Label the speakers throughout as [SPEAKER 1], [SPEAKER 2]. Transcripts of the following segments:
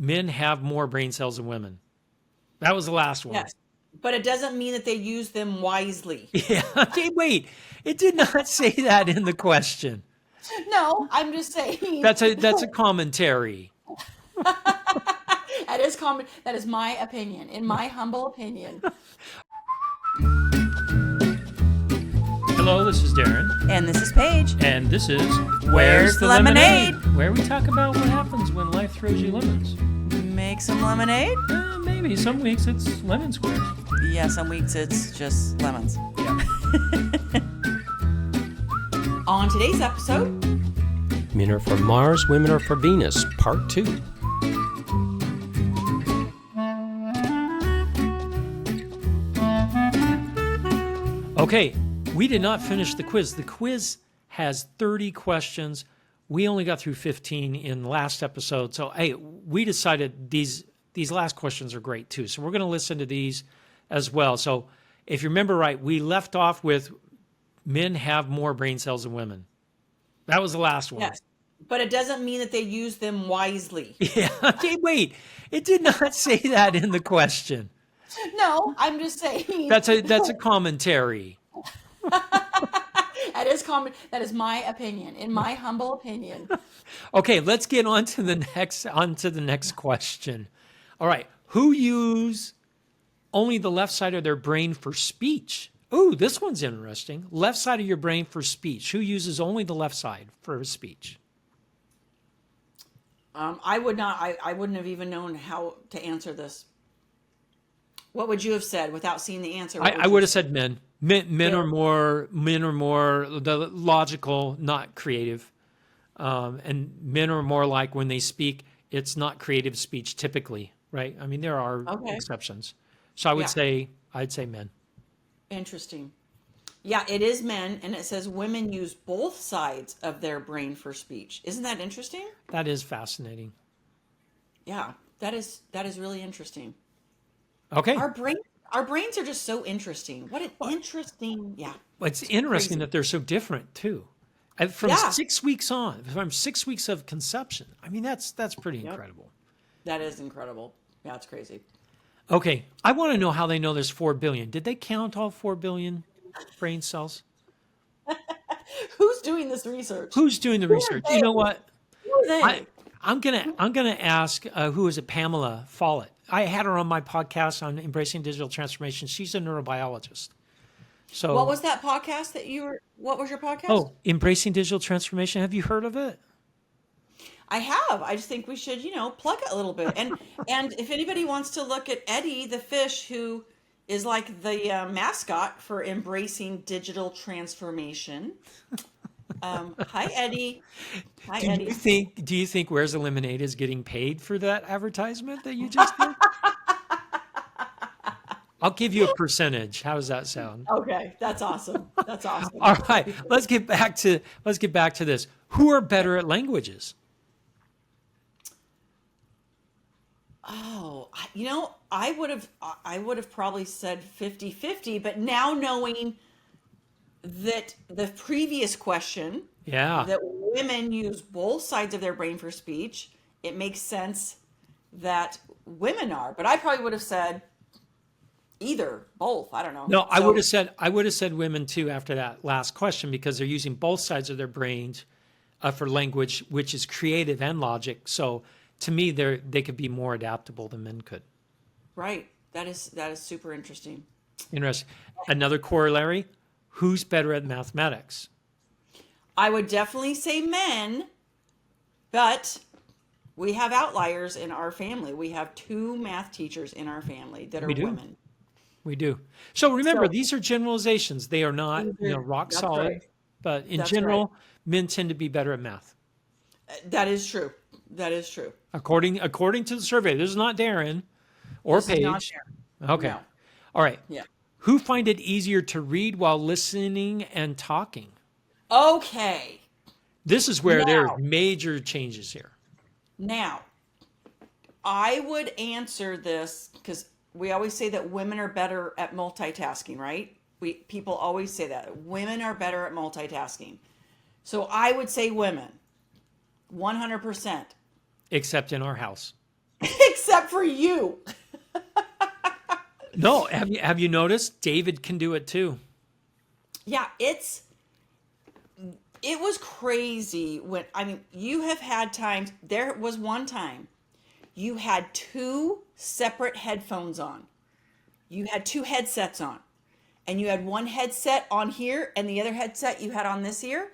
[SPEAKER 1] Men have more brain cells than women. That was the last one.
[SPEAKER 2] Yes. But it doesn't mean that they use them wisely.
[SPEAKER 1] Yeah. Okay, wait. It did not say that in the question.
[SPEAKER 2] No, I'm just saying.
[SPEAKER 1] That's a commentary.
[SPEAKER 2] That is common. That is my opinion, in my humble opinion.
[SPEAKER 1] Hello, this is Darren.
[SPEAKER 2] And this is Paige.
[SPEAKER 1] And this is
[SPEAKER 2] Where's the Lemonade?
[SPEAKER 1] Where we talk about what happens when life throws you lemons.
[SPEAKER 2] Make some lemonade?
[SPEAKER 1] Maybe. Some weeks it's lemon squares.
[SPEAKER 2] Yeah, some weeks it's just lemons.
[SPEAKER 1] Yeah.
[SPEAKER 2] On today's episode,
[SPEAKER 3] Men are for Mars, Women are for Venus, Part 2.
[SPEAKER 1] Okay, we did not finish the quiz. The quiz has 30 questions. We only got through 15 in the last episode. So, hey, we decided these last questions are great too. So we're going to listen to these as well. So if you remember right, we left off with men have more brain cells than women. That was the last one.
[SPEAKER 2] yes. But it doesn't mean that they use them wisely.
[SPEAKER 1] Yeah. Okay, wait. It did not say that in the question.
[SPEAKER 2] No, I'm just saying.
[SPEAKER 1] That's a commentary.
[SPEAKER 2] That is common. That is my opinion, in my humble opinion.
[SPEAKER 1] Okay, let's get on to the next question. All right, who use only the left side of their brain for speech? Ooh, this one's interesting. Left side of your brain for speech. Who uses only the left side for speech?
[SPEAKER 2] I would not. I wouldn't have even known how to answer this. What would you have said without seeing the answer?
[SPEAKER 1] I would have said men. Men are more the logical, not creative. And men are more like when they speak, it's not creative speech typically, right? I mean, there are exceptions. So I would say, I'd say men.
[SPEAKER 2] Interesting. Yeah, it is men, and it says women use both sides of their brain for speech. Isn't that interesting?
[SPEAKER 1] That is fascinating.
[SPEAKER 2] Yeah, that is really interesting.
[SPEAKER 1] Okay.
[SPEAKER 2] Our brains are just so interesting. What an interesting, yeah.
[SPEAKER 1] It's interesting
[SPEAKER 2] crazy.
[SPEAKER 1] that they're so different too. And from 6 weeks on, from 6 weeks of conception. I mean, that's pretty incredible.
[SPEAKER 2] That is incredible. Yeah, it's crazy.
[SPEAKER 1] Okay, I want to know how they know there's 4 billion. Did they count all 4 billion brain cells?
[SPEAKER 2] Who's doing this research?
[SPEAKER 1] Who's doing the research? You know what?
[SPEAKER 2] Who are they?
[SPEAKER 1] I'm gonna ask who is it? Pamela Follett. I had her on my podcast on embracing digital transformation. She's a neurobiologist. So
[SPEAKER 2] What was that podcast that you were? What was your podcast?
[SPEAKER 1] Oh, embracing digital transformation. Have you heard of it?
[SPEAKER 2] I have. I just think we should, plug it a little bit. And if anybody wants to look at Eddie the fish, who is like the mascot for embracing digital transformation. Hi, Eddie. Hi, Eddie.
[SPEAKER 1] Do you think Where's the Lemonade is getting paid for that advertisement that you just did? I'll give you a percentage. How does that sound?
[SPEAKER 2] Okay, that's awesome. That's awesome.
[SPEAKER 1] All right, let's get back to this. Who are better at languages?
[SPEAKER 2] Oh, I would have probably said 50-50, but now knowing that the previous question, that women use both sides of their brain for speech, it makes sense that women are. But I probably would have said either, both. I don't know.
[SPEAKER 1] No, I would have said women too after that last question, because they're using both sides of their brains for language, which is creative and logic. So to me, they could be more adaptable than men could.
[SPEAKER 2] Right. That is super interesting.
[SPEAKER 1] Interesting. Another corollary: who's better at mathematics?
[SPEAKER 2] I would definitely say men, but we have outliers in our family. We have 2 math teachers in our family that are women.
[SPEAKER 1] We do. So remember, these are generalizations. They are not rock solid.
[SPEAKER 2] Right.
[SPEAKER 1] But in general, men tend to be better at math.
[SPEAKER 2] That is true. That is true.
[SPEAKER 1] According to the survey. This is not Darren or Paige.
[SPEAKER 2] Not Darren.
[SPEAKER 1] Okay.
[SPEAKER 2] No.
[SPEAKER 1] All right.
[SPEAKER 2] Yeah.
[SPEAKER 1] Who find it easier to read while listening and talking?
[SPEAKER 2] Okay.
[SPEAKER 1] This is where there are major changes here.
[SPEAKER 2] Now, I would answer this because we always say that women are better at multitasking, right? People always say that. Women are better at multitasking. So I would say women. 100%.
[SPEAKER 1] Except in our house.
[SPEAKER 2] for you.
[SPEAKER 1] No, have you noticed? David can do it too.
[SPEAKER 2] Yeah, it was crazy when, I mean, you have had times, there was one time you had two separate headphones on. You had two headsets on. And you had one headset on here and the other headset you had on this ear.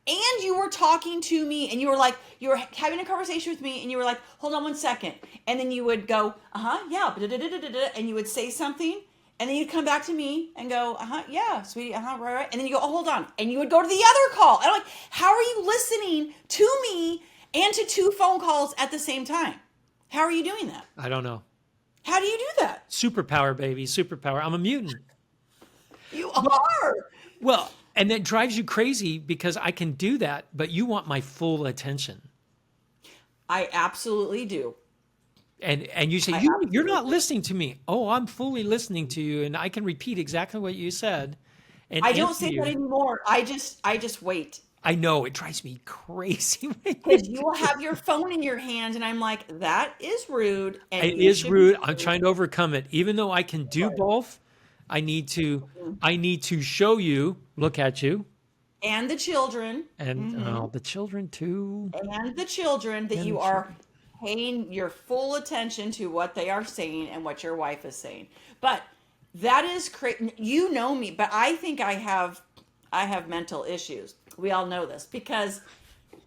[SPEAKER 2] And you were talking to me and you were like, you were having a conversation with me and you were like, hold on 1 second. And then you would go, yeah, and you would say something. And then you'd come back to me and go, yeah, sweetie, right. And then you go, oh, hold on. And you would go to the other call. And I'm like, how are you listening to me and to two phone calls at the same time? How are you doing that?
[SPEAKER 1] I don't know.
[SPEAKER 2] How do you do that?
[SPEAKER 1] Superpower, baby, superpower. I'm a mutant.
[SPEAKER 2] You are.
[SPEAKER 1] Well, and that drives you crazy because I can do that, but you want my full attention.
[SPEAKER 2] I absolutely do.
[SPEAKER 1] And you say, you're not listening to me. Oh, I'm fully listening to you, and I can repeat exactly what you said. And
[SPEAKER 2] I don't say that anymore. I just wait.
[SPEAKER 1] I know, it drives me crazy.
[SPEAKER 2] Because you will have your phone in your hand, and I'm like, that is rude. And
[SPEAKER 1] it is rude. I'm trying to overcome it. Even though I can do both, I need to show you, look at you.
[SPEAKER 2] And the children.
[SPEAKER 1] And the children too.
[SPEAKER 2] And the children that you are paying your full attention to what they are saying and what your wife is saying. But that is crazy. You know me, but I think I have mental issues. We all know this because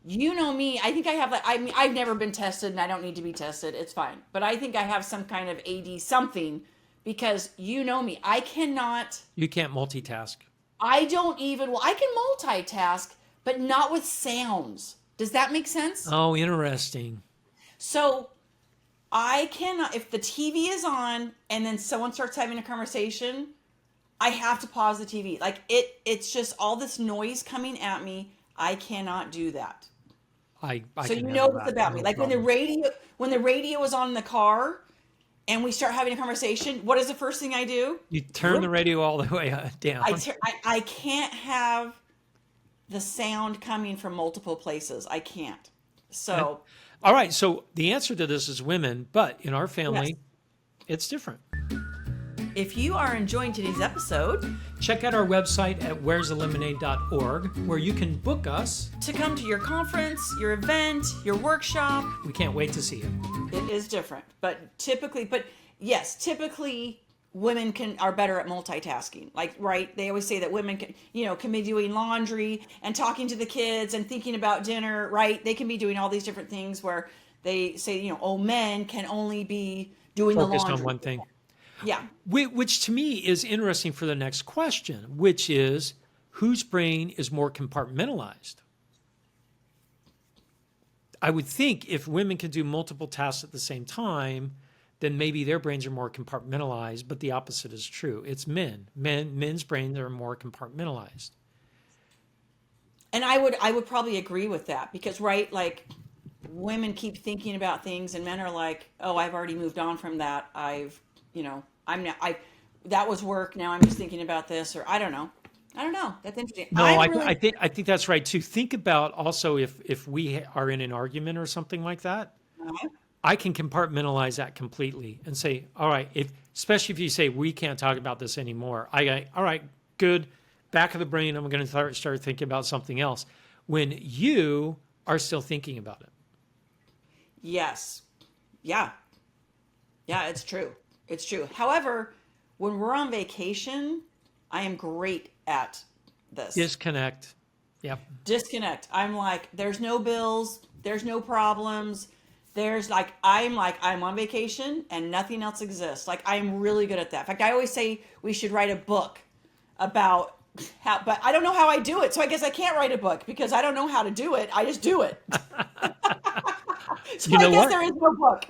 [SPEAKER 2] you know me. I think I have, I've never been tested and I don't need to be tested. It's fine. But I think I have some kind of AD something because you know me. I cannot.
[SPEAKER 1] You can't multitask.
[SPEAKER 2] I can multitask, but not with sounds. Does that make sense?
[SPEAKER 1] Oh, interesting.
[SPEAKER 2] So I cannot, if the TV is on and then someone starts having a conversation, I have to pause the TV. Like it's just all this noise coming at me. I cannot do that.
[SPEAKER 1] I
[SPEAKER 2] so you know it's about me. Like when the radio is on in the car and we start having a conversation, what is the first thing I do?
[SPEAKER 1] You turn the radio all the way down.
[SPEAKER 2] I can't have the sound coming from multiple places. I can't. So.
[SPEAKER 1] All right. So the answer to this is women, but in our family, it's different.
[SPEAKER 2] If you are enjoying today's episode,
[SPEAKER 1] check out our website at where'sthelemonade.org, where you can book us
[SPEAKER 2] to come to your conference, your event, your workshop.
[SPEAKER 1] We can't wait to see you.
[SPEAKER 2] It is different, but typically women are better at multitasking. Like, right? They always say that women can be doing laundry and talking to the kids and thinking about dinner, right? They can be doing all these different things where they say, men can only be doing the laundry.
[SPEAKER 1] Focused on one thing.
[SPEAKER 2] Yeah.
[SPEAKER 1] Which to me is interesting for the next question, which is whose brain is more compartmentalized? I would think if women can do multiple tasks at the same time, then maybe their brains are more compartmentalized, but the opposite is true. It's men. Men's brains are more compartmentalized.
[SPEAKER 2] And I would probably agree with that because, right, like women keep thinking about things and men are like, oh, I've already moved on from that. That was work. Now I'm just thinking about this, or I don't know. That's interesting.
[SPEAKER 1] No, I think that's right too. Think about also if we are in an argument or something like that, I can compartmentalize that completely and say, all right, especially if you say we can't talk about this anymore. All right, good. Back of the brain, I'm going to start thinking about something else. When you are still thinking about it.
[SPEAKER 2] Yes. Yeah. Yeah, it's true. It's true. However, when we're on vacation, I am great at this.
[SPEAKER 1] Disconnect. Yep.
[SPEAKER 2] Disconnect. I'm like, there's no bills. There's no problems. I'm on vacation and nothing else exists. Like, I'm really good at that. In fact, I always say we should write a book about how, but I don't know how I do it. So I guess I can't write a book because I don't know how to do it. I just do it. So I guess there is no book.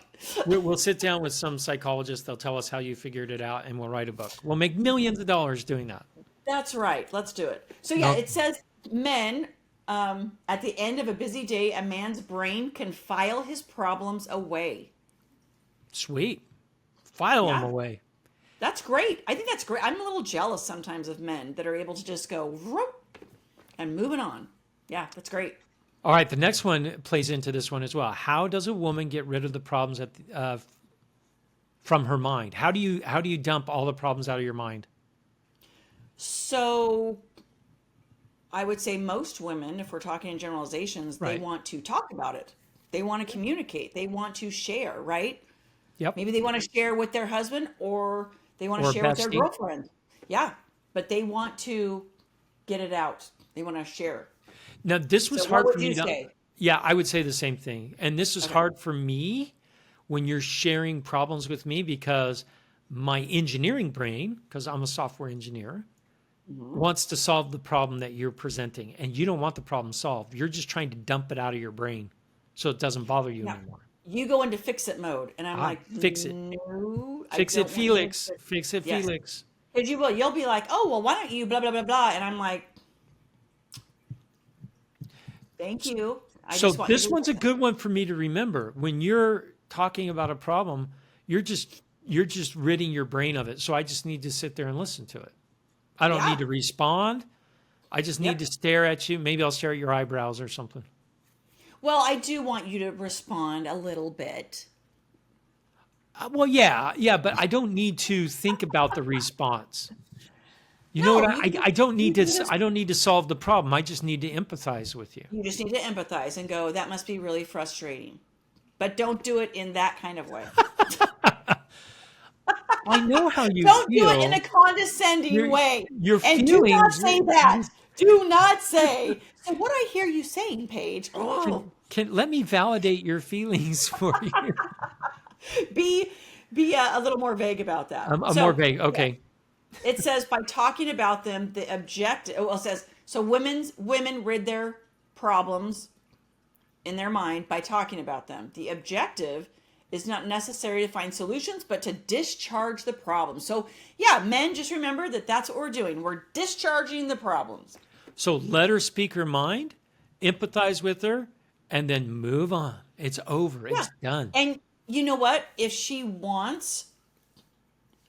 [SPEAKER 1] We'll sit down with some psychologists. They'll tell us how you figured it out, and we'll write a book. We'll make millions of dollars doing that.
[SPEAKER 2] That's right. Let's do it. So It says men, at the end of a busy day, a man's brain can file his problems away.
[SPEAKER 1] Sweet. File them away.
[SPEAKER 2] That's great. I think that's great. I'm a little jealous sometimes of men that are able to just go whoop, and moving on. Yeah, that's great.
[SPEAKER 1] All right, the next one plays into this one as well. How does a woman get rid of the problems from her mind? How do you dump all the problems out of your mind?
[SPEAKER 2] So I would say most women, if we're talking in generalizations, they
[SPEAKER 1] Right.
[SPEAKER 2] want to talk about it. They want to communicate. They want to share, right?
[SPEAKER 1] Yep.
[SPEAKER 2] Maybe they want to share with their husband or they want to
[SPEAKER 1] Or
[SPEAKER 2] share with their
[SPEAKER 1] bestie.
[SPEAKER 2] girlfriend. Yeah. But they want to get it out. They want to share.
[SPEAKER 1] Now, this
[SPEAKER 2] So
[SPEAKER 1] was
[SPEAKER 2] what
[SPEAKER 1] hard for
[SPEAKER 2] would
[SPEAKER 1] me
[SPEAKER 2] you
[SPEAKER 1] to.
[SPEAKER 2] say?
[SPEAKER 1] Yeah, I would say the same thing. And this is
[SPEAKER 2] Okay.
[SPEAKER 1] hard for me when you're sharing problems with me because my engineering brain, because I'm a software engineer, wants to solve the problem that you're presenting. And you don't want the problem solved. You're just trying to dump it out of your brain so it doesn't bother you
[SPEAKER 2] Yeah.
[SPEAKER 1] anymore.
[SPEAKER 2] You go into fix it mode. And I'm like,
[SPEAKER 1] Fix it.
[SPEAKER 2] no, I
[SPEAKER 1] Fix it,
[SPEAKER 2] don't want you to
[SPEAKER 1] Felix.
[SPEAKER 2] fix.
[SPEAKER 1] Fix it,
[SPEAKER 2] Yes.
[SPEAKER 1] Felix.
[SPEAKER 2] Because you will. You'll be like, oh, well, why don't you blah, blah, blah, blah. And I'm like, thank you. I
[SPEAKER 1] So
[SPEAKER 2] just want you
[SPEAKER 1] this
[SPEAKER 2] to
[SPEAKER 1] one's a
[SPEAKER 2] listen.
[SPEAKER 1] good one for me to remember. When you're talking about a problem, you're just ridding your brain of it. So I just need to sit there and listen to it. I don't
[SPEAKER 2] Yeah.
[SPEAKER 1] need to respond. I just need
[SPEAKER 2] Yep.
[SPEAKER 1] to stare at you. Maybe I'll stare at your eyebrows or something.
[SPEAKER 2] Well, I do want you to respond a little bit.
[SPEAKER 1] Well, yeah, but I don't need to think about the response. You know
[SPEAKER 2] No,
[SPEAKER 1] what?
[SPEAKER 2] you can
[SPEAKER 1] I don't
[SPEAKER 2] you
[SPEAKER 1] need to.
[SPEAKER 2] can just
[SPEAKER 1] I don't need to solve the problem. I just need to empathize with you.
[SPEAKER 2] you just need to empathize and go, that must be really frustrating. But don't do it in that kind of way.
[SPEAKER 1] I know how you
[SPEAKER 2] Don't do it in a
[SPEAKER 1] feel.
[SPEAKER 2] condescending
[SPEAKER 1] Your
[SPEAKER 2] way.
[SPEAKER 1] your
[SPEAKER 2] And do not
[SPEAKER 1] feelings.
[SPEAKER 2] say that. Do not say. So what I hear you saying, Paige, oh,
[SPEAKER 1] Can let me validate your feelings for you.
[SPEAKER 2] be a little more vague about that.
[SPEAKER 1] I'm more
[SPEAKER 2] So
[SPEAKER 1] vague.
[SPEAKER 2] yeah,
[SPEAKER 1] Okay.
[SPEAKER 2] it says by talking about them, the objective. Well, it says so. Women rid their problems in their mind by talking about them. The objective is not necessary to find solutions, but to discharge the problem. So yeah, men, just remember that that's what we're doing. We're discharging the problems.
[SPEAKER 1] So let her speak her mind, empathize with her, and then move on. It's over.
[SPEAKER 2] Yeah.
[SPEAKER 1] It's done.
[SPEAKER 2] And you know what? If she wants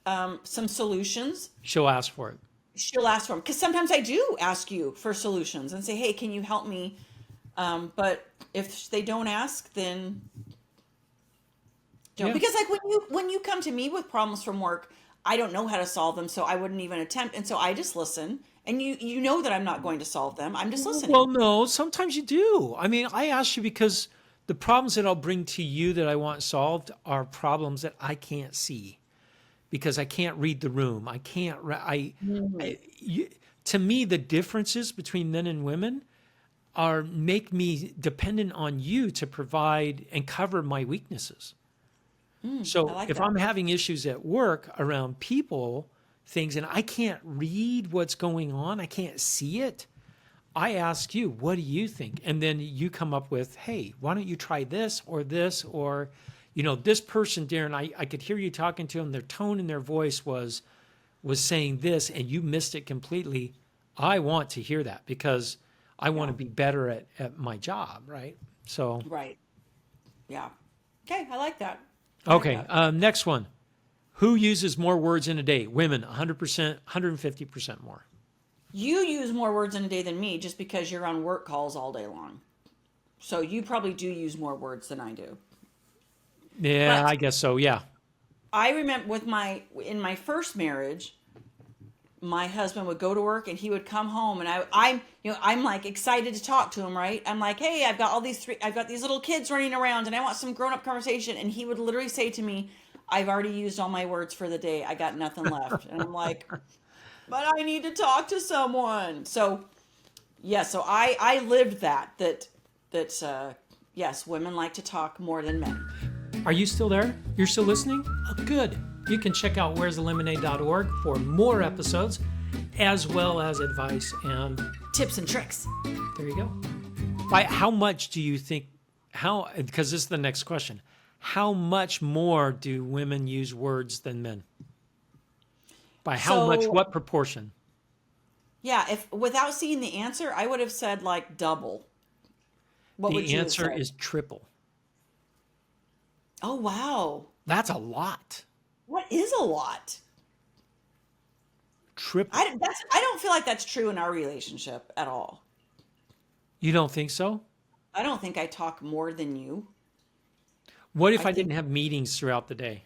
[SPEAKER 2] some solutions,
[SPEAKER 1] She'll ask for it.
[SPEAKER 2] she'll ask for them. Because sometimes I do ask you for solutions and say, hey, can you help me? But if they don't ask, then don't.
[SPEAKER 1] Yeah.
[SPEAKER 2] Because like when you come to me with problems from work, I don't know how to solve them, so I wouldn't even attempt. And so I just listen. And you know that I'm not going to solve them. I'm just listening.
[SPEAKER 1] Well, no, sometimes you do. I mean, I ask you because the problems that I'll bring to you that I want solved are problems that I can't see because I can't read the room. I can't. To me, the differences between men and women make me dependent on you to provide and cover my weaknesses. So
[SPEAKER 2] I like
[SPEAKER 1] if
[SPEAKER 2] that.
[SPEAKER 1] I'm having issues at work around people, things, and I can't read what's going on, I can't see it, I ask you, what do you think? And then you come up with, hey, why don't you try this, or this person, Darren, I could hear you talking to them, their tone in their voice was saying this, and you missed it completely. I want to hear that because I want to be better at my job, right? So,
[SPEAKER 2] Right. Yeah. Okay, I like that. I like
[SPEAKER 1] okay,
[SPEAKER 2] that.
[SPEAKER 1] next one. Who uses more words in a day? Women, 100%, 150% more.
[SPEAKER 2] You use more words in a day than me just because you're on work calls all day long. So you probably do use more words than I do.
[SPEAKER 1] Yeah,
[SPEAKER 2] But
[SPEAKER 1] I guess so. Yeah.
[SPEAKER 2] I remember in my first marriage, my husband would go to work and he would come home and I'm like excited to talk to him, right? I'm like, hey, I've got these little kids running around and I want some grown up conversation. And he would literally say to me, I've already used all my words for the day. I got nothing left. And I'm like, but I need to talk to someone. So yeah, so I lived that yes, women like to talk more than men.
[SPEAKER 1] Are you still there? You're still listening? Oh, good. You can check out where'sthelemonade.org for more episodes, as well as advice and
[SPEAKER 2] Tips and tricks.
[SPEAKER 1] there you go. By how much do you think, because this is the next question, how much more do women use words than men? By how much,
[SPEAKER 2] So
[SPEAKER 1] what proportion?
[SPEAKER 2] yeah, if without seeing the answer, I would have said like double. What would
[SPEAKER 1] The
[SPEAKER 2] you have
[SPEAKER 1] answer
[SPEAKER 2] said?
[SPEAKER 1] is triple.
[SPEAKER 2] Oh wow.
[SPEAKER 1] That's a lot.
[SPEAKER 2] What is a lot?
[SPEAKER 1] Triple.
[SPEAKER 2] I don't feel like that's true in our relationship at all.
[SPEAKER 1] You don't think so?
[SPEAKER 2] I don't think I talk more than you.
[SPEAKER 1] What if
[SPEAKER 2] I
[SPEAKER 1] I
[SPEAKER 2] think
[SPEAKER 1] didn't have meetings throughout the day?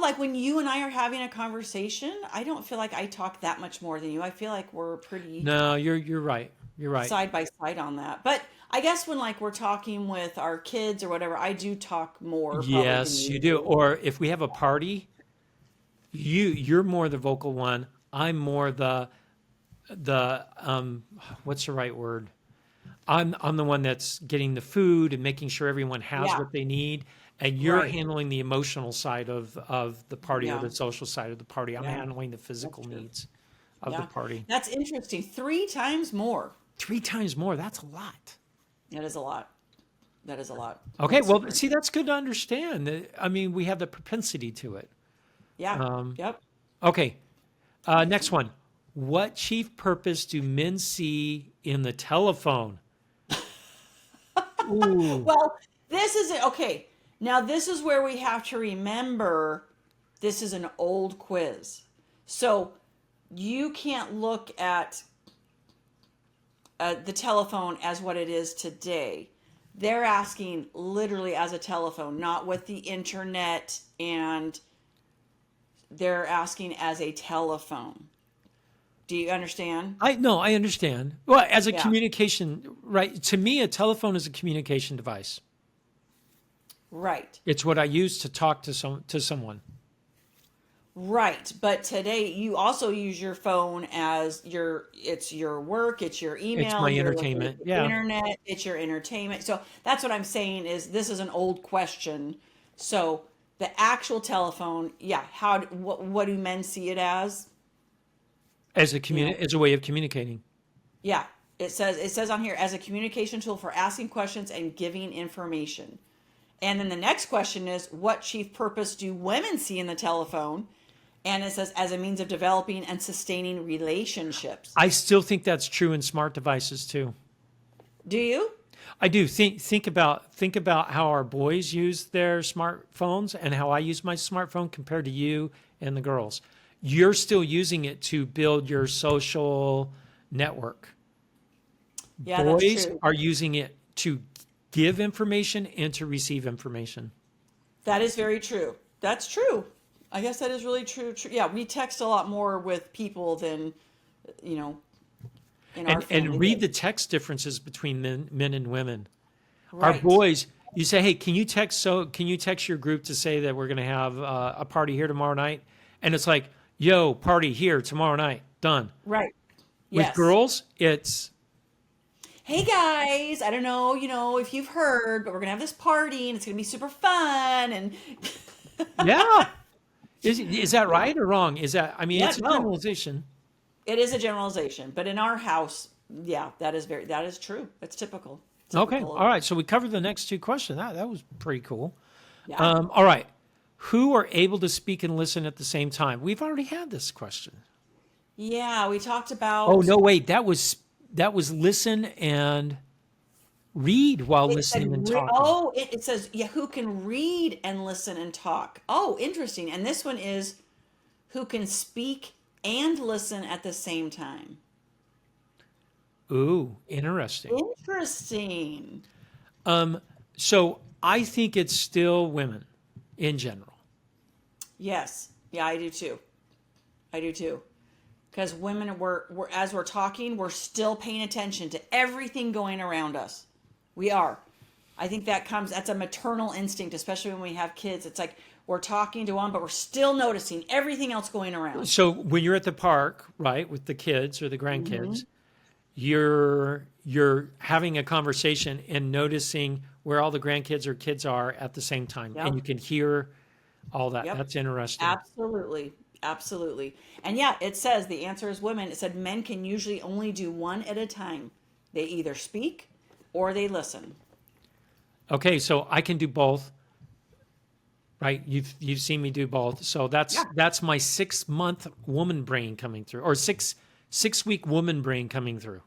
[SPEAKER 2] like when you and I are having a conversation, I don't feel like I talk that much more than you. I feel like we're pretty
[SPEAKER 1] No, you're right. You're right.
[SPEAKER 2] side by side on that. But I guess when like we're talking with our kids or whatever, I do talk more probably than
[SPEAKER 1] Yes,
[SPEAKER 2] you
[SPEAKER 1] you do.
[SPEAKER 2] do.
[SPEAKER 1] Or if we have a party, you're more the vocal one. I'm more the what's the right word? I'm the one that's getting the food and making sure everyone has
[SPEAKER 2] Yeah,
[SPEAKER 1] what they need, and you're
[SPEAKER 2] right.
[SPEAKER 1] handling the emotional side of the party or
[SPEAKER 2] Yeah,
[SPEAKER 1] the social side of the party. I'm
[SPEAKER 2] yeah,
[SPEAKER 1] handling the
[SPEAKER 2] that's
[SPEAKER 1] physical
[SPEAKER 2] true.
[SPEAKER 1] needs of the
[SPEAKER 2] Yeah,
[SPEAKER 1] party.
[SPEAKER 2] that's interesting. Three times more.
[SPEAKER 1] 3 times more. That's a lot.
[SPEAKER 2] That is a lot. That is a lot.
[SPEAKER 1] Okay,
[SPEAKER 2] That's
[SPEAKER 1] well,
[SPEAKER 2] super.
[SPEAKER 1] see, that's good to understand. I mean, we have the propensity to it.
[SPEAKER 2] Yeah.
[SPEAKER 1] Um,
[SPEAKER 2] Yep.
[SPEAKER 1] okay, next one. What chief purpose do men see in the telephone? Ooh,
[SPEAKER 2] Well, this is okay. Now, this is where we have to remember this is an old quiz. So you can't look at the telephone as what it is today. They're asking literally as a telephone, not with the internet, and they're asking as a telephone. Do you understand?
[SPEAKER 1] I no, I understand. Well, as a
[SPEAKER 2] Yeah.
[SPEAKER 1] communication, right? To me, a telephone is a communication device.
[SPEAKER 2] Right.
[SPEAKER 1] It's what I use to talk to someone.
[SPEAKER 2] Right, but today you also use your phone as it's your work, it's your
[SPEAKER 1] It's
[SPEAKER 2] email,
[SPEAKER 1] my
[SPEAKER 2] you're looking at
[SPEAKER 1] entertainment.
[SPEAKER 2] the
[SPEAKER 1] Yeah.
[SPEAKER 2] internet, it's your entertainment. So that's what I'm saying is this is an old question. So the actual telephone, yeah, what do men see it as?
[SPEAKER 1] As a
[SPEAKER 2] You know,
[SPEAKER 1] as a way of communicating.
[SPEAKER 2] yeah, it says on here as a communication tool for asking questions and giving information. And then the next question is what chief purpose do women see in the telephone? And it says as a means of developing and sustaining relationships.
[SPEAKER 1] I still think that's true in smart devices too.
[SPEAKER 2] Do you?
[SPEAKER 1] I do think about how our boys use their smartphones and how I use my smartphone compared to you and the girls. You're still using it to build your social network.
[SPEAKER 2] Yeah, that's
[SPEAKER 1] Boys
[SPEAKER 2] true.
[SPEAKER 1] are using it to give information and to receive information.
[SPEAKER 2] That is very true. That's true. I guess that is really true. Yeah, we text a lot more with people than, you know, in our
[SPEAKER 1] And
[SPEAKER 2] family.
[SPEAKER 1] read the text differences between men and women. Our
[SPEAKER 2] Right.
[SPEAKER 1] boys, you say, hey, can you text your group to say that we're going to have a party here tomorrow night? And it's like, yo, party here tomorrow night. Done.
[SPEAKER 2] Right.
[SPEAKER 1] With
[SPEAKER 2] Yes.
[SPEAKER 1] girls, it's,
[SPEAKER 2] Hey guys, I don't know, if you've heard, but we're gonna have this party and it's gonna be super fun and
[SPEAKER 1] yeah. Is that right or wrong? I mean,
[SPEAKER 2] yeah,
[SPEAKER 1] it's a
[SPEAKER 2] no.
[SPEAKER 1] generalization.
[SPEAKER 2] It is a generalization, but in our house, yeah, that is true. It's typical.
[SPEAKER 1] Okay.
[SPEAKER 2] Typical
[SPEAKER 1] All
[SPEAKER 2] of,
[SPEAKER 1] right. So we covered the next two questions. That was pretty cool.
[SPEAKER 2] yeah.
[SPEAKER 1] All right. Who are able to speak and listen at the same time? We've already had this question.
[SPEAKER 2] Yeah, we talked
[SPEAKER 1] Oh,
[SPEAKER 2] about
[SPEAKER 1] no, wait. That was listen and read while
[SPEAKER 2] it said
[SPEAKER 1] listening and talking.
[SPEAKER 2] it says yeah, who can read and listen and talk. Oh, interesting. And this one is who can speak and listen at the same time.
[SPEAKER 1] Ooh, interesting.
[SPEAKER 2] Interesting.
[SPEAKER 1] So I think it's still women in general.
[SPEAKER 2] Yes. Yeah, I do too. I do too. Because women, we're as we're talking, we're still paying attention to everything going around us. We are. I think that's a maternal instinct, especially when we have kids. It's like we're talking to one, but we're still noticing everything else going around.
[SPEAKER 1] So when you're at the park, right, with the kids or the
[SPEAKER 2] Hmm.
[SPEAKER 1] grandkids, you're having a conversation and noticing where all the grandkids or kids are at the same time, and
[SPEAKER 2] Yep.
[SPEAKER 1] you can hear all that.
[SPEAKER 2] Yep.
[SPEAKER 1] That's interesting.
[SPEAKER 2] Absolutely. Absolutely. And yeah, it says the answer is women. It said men can usually only do one at a time. They either speak or they listen.
[SPEAKER 1] Okay, so I can do both, right? You've seen me do both. So
[SPEAKER 2] Yeah.
[SPEAKER 1] that's my 6 month woman brain coming through, or 6 week woman brain coming through.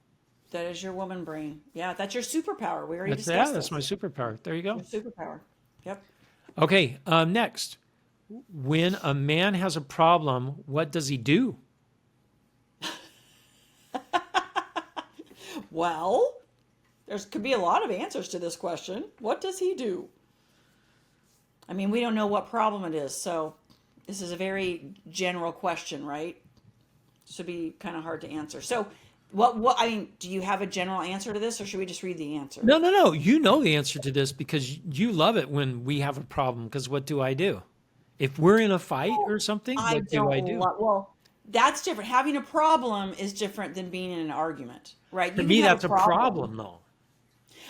[SPEAKER 2] That is your woman brain. Yeah, that's your superpower. We already
[SPEAKER 1] That's
[SPEAKER 2] discussed
[SPEAKER 1] that's my
[SPEAKER 2] this.
[SPEAKER 1] superpower. There you go.
[SPEAKER 2] Your superpower. Yep.
[SPEAKER 1] Okay, next. When a man has a problem, what does he do?
[SPEAKER 2] Well, there could be a lot of answers to this question. What does he do? I mean, we don't know what problem it is, so This is a very general question, right? Should be kind of hard to answer. So, I mean, do you have a general answer to this, or should we just read the answer?
[SPEAKER 1] No, no, no. You know the answer to this because you love it when we have a problem. Because what do I do? If we're in a fight or something,
[SPEAKER 2] I
[SPEAKER 1] what do I
[SPEAKER 2] don't
[SPEAKER 1] do?
[SPEAKER 2] well, that's different. Having a problem is different than being in an argument, right?
[SPEAKER 1] For
[SPEAKER 2] You
[SPEAKER 1] me,
[SPEAKER 2] can have
[SPEAKER 1] that's a problem, though.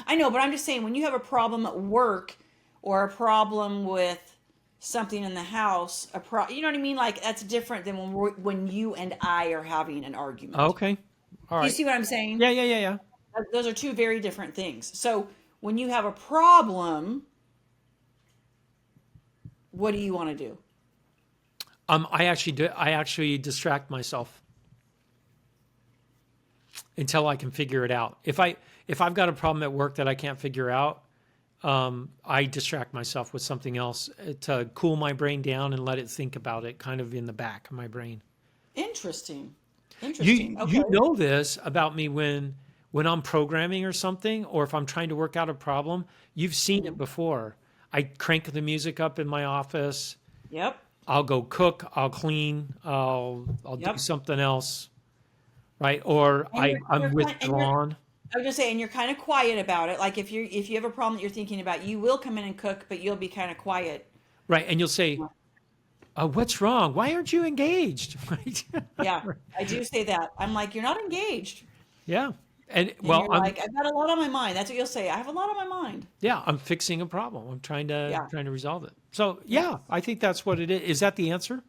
[SPEAKER 2] I know, but I'm just saying when you have a problem at work or a problem with something in the house, you know what I mean? Like that's different than when you and I are having an argument.
[SPEAKER 1] Okay. All
[SPEAKER 2] Do you
[SPEAKER 1] right.
[SPEAKER 2] see what I'm saying?
[SPEAKER 1] Yeah.
[SPEAKER 2] Those are two very different things. So when you have a problem, what do you want to do?
[SPEAKER 1] I actually do. I actually distract myself until I can figure it out. If I've got a problem at work that I can't figure out, I distract myself with something else to cool my brain down and let it think about it, kind of in the back of my brain.
[SPEAKER 2] Interesting.
[SPEAKER 1] You
[SPEAKER 2] Interesting. Okay.
[SPEAKER 1] you know this about me when I'm programming or something, or if I'm trying to work out a problem. You've seen it before. I crank the music up in my office.
[SPEAKER 2] Yep.
[SPEAKER 1] I'll go cook. I'll clean. I'll do
[SPEAKER 2] Yep.
[SPEAKER 1] something else, right? Or
[SPEAKER 2] And
[SPEAKER 1] I'm withdrawn.
[SPEAKER 2] I was just saying you're kind of quiet about it. Like if you have a problem that you're thinking about, you will come in and cook, but you'll be kind of quiet.
[SPEAKER 1] Right, and you'll say, what's wrong? Why aren't you engaged? Right?
[SPEAKER 2] Yeah, I do say that. I'm like, you're not engaged.
[SPEAKER 1] Yeah. And
[SPEAKER 2] And
[SPEAKER 1] well,
[SPEAKER 2] you're like, I've got a lot on my mind. That's what you'll say. I have a lot on my mind.
[SPEAKER 1] I'm fixing a problem. I'm trying
[SPEAKER 2] Yeah.
[SPEAKER 1] to resolve it. So yeah, I think that's what it is. Is that the answer?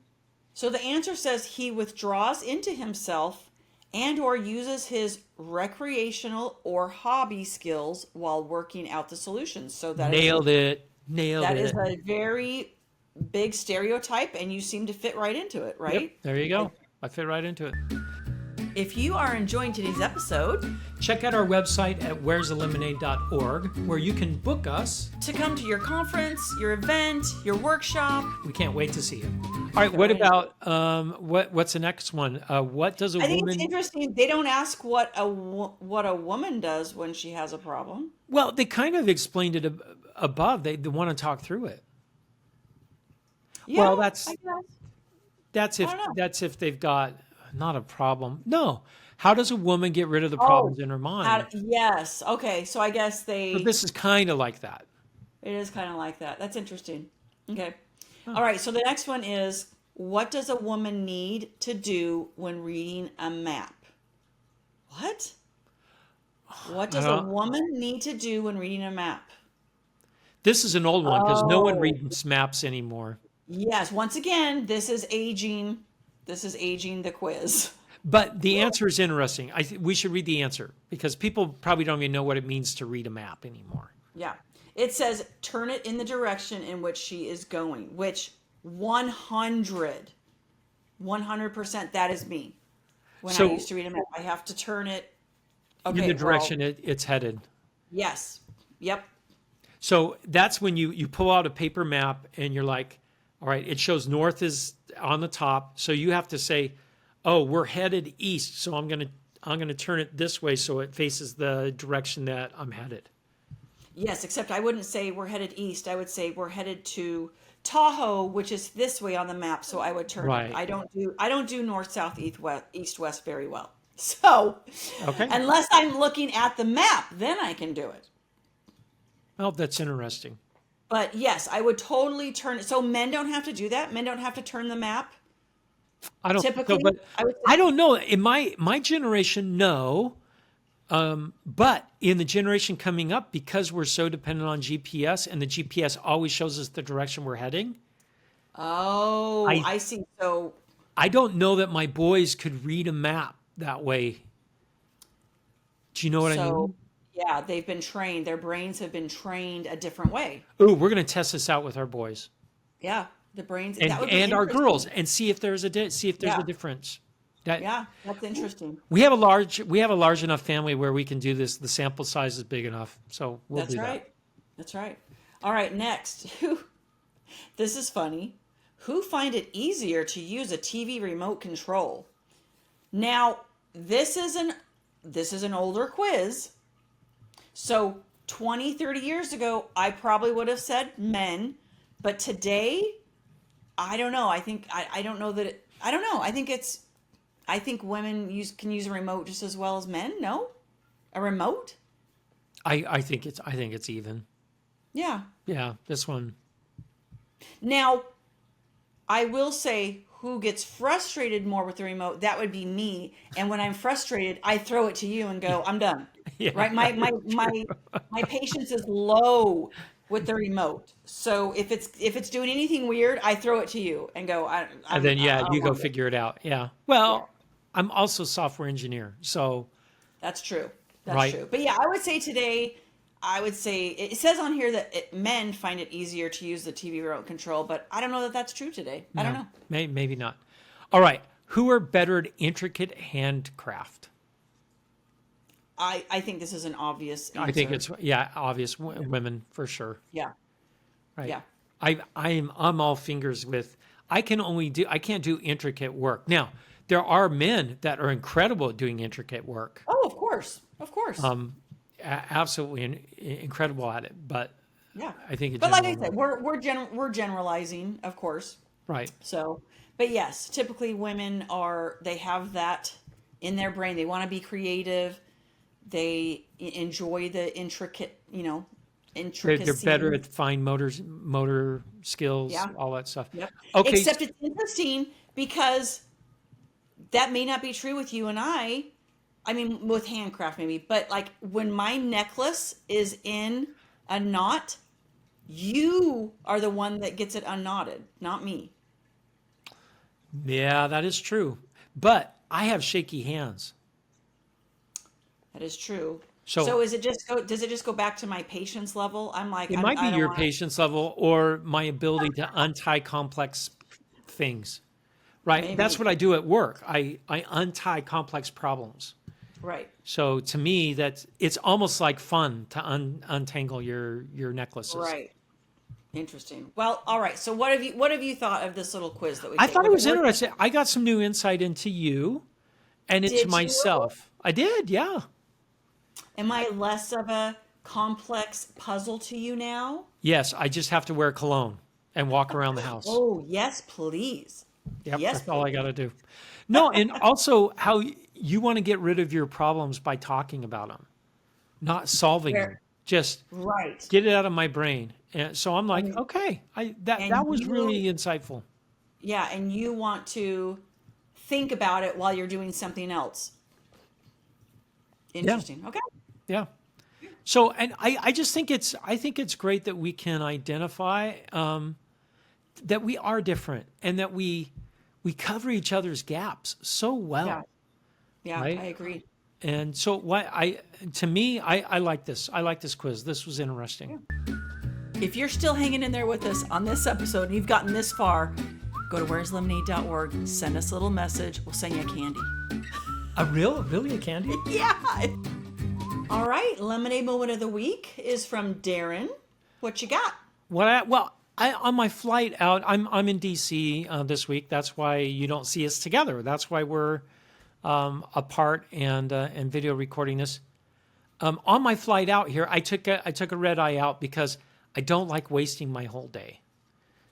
[SPEAKER 2] So the answer says he withdraws into himself and or uses his recreational or hobby skills while working out the solutions. So
[SPEAKER 1] Nailed it.
[SPEAKER 2] that is a very big stereotype, and you seem to fit right into it, right?
[SPEAKER 1] Yep, there you go. I fit right into it.
[SPEAKER 2] If you are enjoying today's episode,
[SPEAKER 1] Check out our website at where'sthelemonade.org where you can book us.
[SPEAKER 2] to come to your conference, your event, your workshop.
[SPEAKER 1] We can't wait to see you. All right, what about what's the next one? What does a
[SPEAKER 2] I think
[SPEAKER 1] woman?
[SPEAKER 2] it's interesting. They don't ask what a woman does when she has a problem.
[SPEAKER 1] Well, they kind of explained it above. They want to talk through it.
[SPEAKER 2] Yeah,
[SPEAKER 1] Well,
[SPEAKER 2] I guess.
[SPEAKER 1] that's if
[SPEAKER 2] I don't know.
[SPEAKER 1] that's if they've got not a problem. No. How does a woman get rid of the problems in her mind?
[SPEAKER 2] Yes. Okay. So I guess
[SPEAKER 1] But this is kind of like that.
[SPEAKER 2] it is kind of like that. That's interesting. Okay. All right. So the next one is, what does a woman need to do when reading a map? What? What does a
[SPEAKER 1] don't-
[SPEAKER 2] woman need to do when reading a map?
[SPEAKER 1] This is an old one because no one
[SPEAKER 2] Oh.
[SPEAKER 1] reads maps anymore.
[SPEAKER 2] Yes. Once again, this is aging. This is aging the quiz.
[SPEAKER 1] But the answer is interesting. We should read the answer because people probably don't even know what it means to read a map anymore.
[SPEAKER 2] Yeah. It says turn it in the direction in which she is going, which 100% that is me. When
[SPEAKER 1] So-
[SPEAKER 2] I used to read a map, I have to turn it
[SPEAKER 1] In the
[SPEAKER 2] well,
[SPEAKER 1] direction it's headed.
[SPEAKER 2] yes. Yep.
[SPEAKER 1] So that's when you pull out a paper map and you're like, all right, it shows north is on the top. So you have to say, oh, we're headed east. So I'm gonna turn it this way so it faces the direction that I'm headed.
[SPEAKER 2] Yes, except I wouldn't say we're headed east. I would say we're headed to Tahoe, which is this way on the map. So I would turn
[SPEAKER 1] Right.
[SPEAKER 2] it. I don't do north, south, east, west very well. So
[SPEAKER 1] Okay.
[SPEAKER 2] unless I'm looking at the map, then I can do it.
[SPEAKER 1] Oh, that's interesting.
[SPEAKER 2] But yes, I would totally turn it. So men don't have to do that. Men don't have to turn the map.
[SPEAKER 1] I don't think so,
[SPEAKER 2] Typically,
[SPEAKER 1] but
[SPEAKER 2] I would say-
[SPEAKER 1] I don't know. In my generation, no. But in the generation coming up, because we're so dependent on GPS and the GPS always shows us the direction we're heading,
[SPEAKER 2] Oh, I see. So
[SPEAKER 1] I don't know that my boys could read a map that way. Do you know what I mean?
[SPEAKER 2] yeah, they've been trained. Their brains have been trained a different way.
[SPEAKER 1] Ooh, we're going to test this out with our boys
[SPEAKER 2] Yeah, the brains
[SPEAKER 1] and,
[SPEAKER 2] that would be
[SPEAKER 1] and our
[SPEAKER 2] interesting.
[SPEAKER 1] girls and see if there's
[SPEAKER 2] Yeah.
[SPEAKER 1] a difference. That
[SPEAKER 2] Yeah, that's interesting.
[SPEAKER 1] we have a large enough family where we can do this. The sample size is big enough, so we'll
[SPEAKER 2] That's
[SPEAKER 1] do
[SPEAKER 2] right.
[SPEAKER 1] that.
[SPEAKER 2] That's right. All right, next. This is funny. Who find it easier to use a TV remote control? Now, this is an older quiz. So 20, 30 years ago, I probably would have said men, but today I don't know. I don't know that I don't know. I think women can use a remote just as well as men. No, a remote.
[SPEAKER 1] I think it's even.
[SPEAKER 2] Yeah.
[SPEAKER 1] Yeah, this one.
[SPEAKER 2] Now, I will say who gets frustrated more with the remote, that would be me. And when I'm frustrated, I throw it to you and go, I'm done.
[SPEAKER 1] Yeah,
[SPEAKER 2] Right? My patience is low with the remote. So if it's doing anything weird, I throw it to you and go,
[SPEAKER 1] and then
[SPEAKER 2] I don't
[SPEAKER 1] you go
[SPEAKER 2] want it.
[SPEAKER 1] figure it out. Yeah.
[SPEAKER 2] Yeah,
[SPEAKER 1] Well, I'm also a software engineer, so
[SPEAKER 2] that's true. That's
[SPEAKER 1] right.
[SPEAKER 2] true. But yeah, I would say today, I would say it says on here that men find it easier to use the TV remote control, but I don't know that that's true today. I don't
[SPEAKER 1] No,
[SPEAKER 2] know.
[SPEAKER 1] maybe not. All right. Who are better at intricate handcraft?
[SPEAKER 2] I think this is an obvious answer.
[SPEAKER 1] I think it's obvious. Women for sure.
[SPEAKER 2] Yeah.
[SPEAKER 1] Right.
[SPEAKER 2] Yeah.
[SPEAKER 1] I'm all fingers with. I can't do intricate work. Now there are men that are incredible at doing intricate work.
[SPEAKER 2] Oh, of course. Of course.
[SPEAKER 1] Absolutely incredible at it. But
[SPEAKER 2] Yeah.
[SPEAKER 1] I think it's
[SPEAKER 2] But like I said, we're generalizing, of course.
[SPEAKER 1] right.
[SPEAKER 2] So, but yes, typically women they have that in their brain. They want to be creative. They enjoy the intricate, intricacy.
[SPEAKER 1] They're better at fine motor skills,
[SPEAKER 2] Yeah.
[SPEAKER 1] all that stuff.
[SPEAKER 2] Yep.
[SPEAKER 1] Okay.
[SPEAKER 2] Except it's interesting because that may not be true with you and I. I mean, with handcraft maybe, but like when my necklace is in a knot, you are the one that gets it unknotted, not me.
[SPEAKER 1] Yeah, that is true. But I have shaky hands.
[SPEAKER 2] That is true.
[SPEAKER 1] So
[SPEAKER 2] So does it just go back to my patience level? I'm like,
[SPEAKER 1] it might be
[SPEAKER 2] I don't
[SPEAKER 1] your
[SPEAKER 2] want
[SPEAKER 1] patience level or my ability to untie complex things. Right?
[SPEAKER 2] maybe
[SPEAKER 1] That's what I do at work. I untie complex problems.
[SPEAKER 2] right.
[SPEAKER 1] So to me, it's almost like fun to untangle your necklaces.
[SPEAKER 2] Right. Interesting. Well, all right. So what have you thought of this little quiz that we
[SPEAKER 1] I
[SPEAKER 2] take?
[SPEAKER 1] thought it was interesting. I got some new insight into you and into
[SPEAKER 2] Did you?
[SPEAKER 1] myself. I did, yeah.
[SPEAKER 2] Am I less of a complex puzzle to you now?
[SPEAKER 1] Yes, I just have to wear cologne and walk around the house.
[SPEAKER 2] Oh, yes, please.
[SPEAKER 1] Yep,
[SPEAKER 2] Yes,
[SPEAKER 1] that's all I
[SPEAKER 2] please.
[SPEAKER 1] got to do. No, and also how you want to get rid of your problems by talking about them, not solving them.
[SPEAKER 2] Where-
[SPEAKER 1] Just
[SPEAKER 2] Right.
[SPEAKER 1] get it out of my brain. And so I'm like,
[SPEAKER 2] And,
[SPEAKER 1] okay, that
[SPEAKER 2] and
[SPEAKER 1] was
[SPEAKER 2] you
[SPEAKER 1] really insightful.
[SPEAKER 2] yeah, and you want to think about it while you're doing something else. Interesting. Okay.
[SPEAKER 1] Yeah. So, and I just think I think it's great that we can identify that we are different and that we cover each other's gaps so well.
[SPEAKER 2] Yeah. Yeah,
[SPEAKER 1] Right?
[SPEAKER 2] I agree.
[SPEAKER 1] And so to me, I like this. I like this quiz. This was interesting.
[SPEAKER 2] If you're still hanging in there with us on this episode and you've gotten this far, go to where'slemonade.org, send us a little message. We'll send you a candy.
[SPEAKER 1] Really a candy?
[SPEAKER 2] Yeah. All right. Lemonade moment of the week is from Darren. What you got?
[SPEAKER 1] On my flight out, I'm in DC this week. That's why you don't see us together. That's why we're apart and video recording this. On my flight out here, I took a red eye out because I don't like wasting my whole day.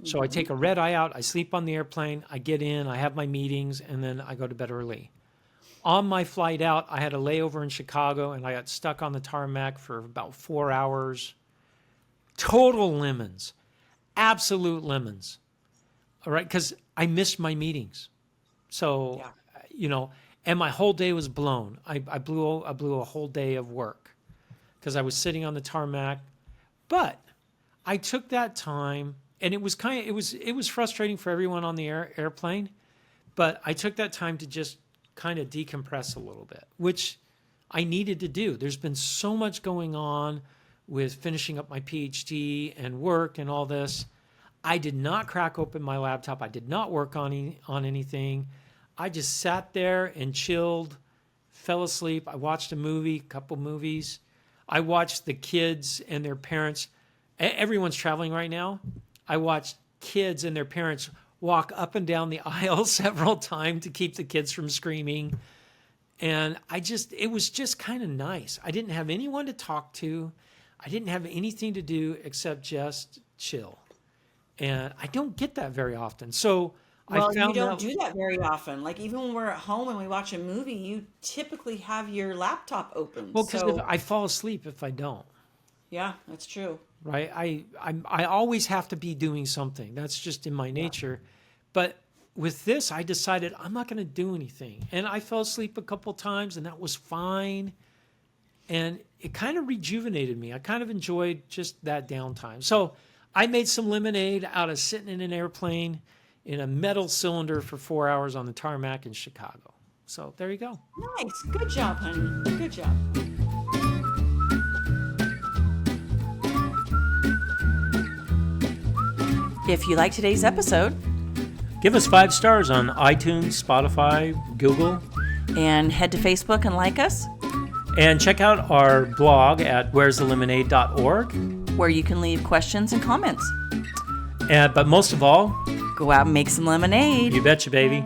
[SPEAKER 1] So I take a red eye out. I sleep on the airplane. I get in. I have my meetings, and then I go to bed early. On my flight out, I had a layover in Chicago, and I got stuck on the tarmac for about 4 hours. Total lemons. Absolute lemons. All right, because I missed my meetings. So, and my whole day was blown. I blew a whole day of work because I was sitting on the tarmac. But I took that time, and it was frustrating for everyone on the airplane. But I took that time to just kind of decompress a little bit, which I needed to do. There's been so much going on with finishing up my PhD and work and all this. I did not crack open my laptop. I did not work on anything. I just sat there and chilled, fell asleep. I watched a couple movies. I watched the kids and their parents. Everyone's traveling right now. I watched kids and their parents walk up and down the aisle several times to keep the kids from screaming. And it was just kind of nice. I didn't have anyone to talk to. I didn't have anything to do except just chill. And I don't get that very often. So
[SPEAKER 2] Well,
[SPEAKER 1] I
[SPEAKER 2] you
[SPEAKER 1] found
[SPEAKER 2] don't
[SPEAKER 1] out,
[SPEAKER 2] do that very often. Like even when we're at home and we watch a movie, you typically have your laptop open.
[SPEAKER 1] well, because if
[SPEAKER 2] So
[SPEAKER 1] I fall asleep if I don't,
[SPEAKER 2] yeah, that's true.
[SPEAKER 1] right? I always have to be doing something. That's just in my nature. But with this, I decided I'm not going to do anything. And I fell asleep a couple times, and that was fine. And it kind of rejuvenated me. I kind of enjoyed just that downtime. So I made some lemonade out of sitting in an airplane in a metal cylinder for 4 hours on the tarmac in Chicago. So there you go.
[SPEAKER 2] Nice. Good job, honey. Good job. If you like today's episode,
[SPEAKER 1] Give us 5 stars on iTunes, Spotify, Google.
[SPEAKER 2] and head to Facebook and like us,
[SPEAKER 1] And check out our blog at where'sthelemonade.org.
[SPEAKER 2] where you can leave questions and comments.
[SPEAKER 1] But most of all,
[SPEAKER 2] Go out and make some lemonade.
[SPEAKER 1] you betcha, baby.